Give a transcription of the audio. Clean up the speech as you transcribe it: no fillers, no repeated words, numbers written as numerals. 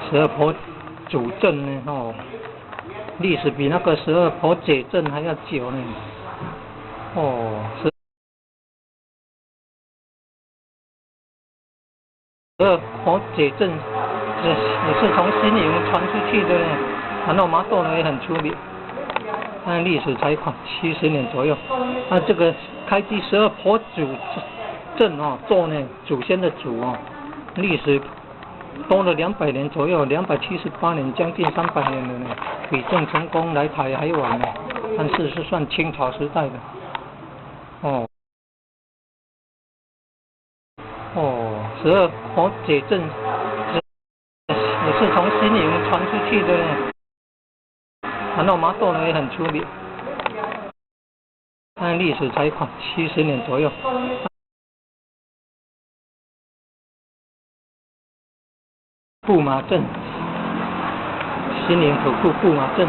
十二婆主阵呢，哦，历史比那个十二婆解阵还要久呢，哦，十二婆解阵也是从新营传出去的呢，然后麻豆呢也很出名，那历史才快70年左右，那这个开基十二婆主阵哦，做呢祖先的祖哦，历史多了200年左右，278年，将近300年了呢，比郑成功来台还晚呢，但是是算清朝时代的。哦哦，十二婆解阵也是从新营传出去的呢，然后麻豆呢也很出名，那历史才快70年左右。布马镇，新营土库布马镇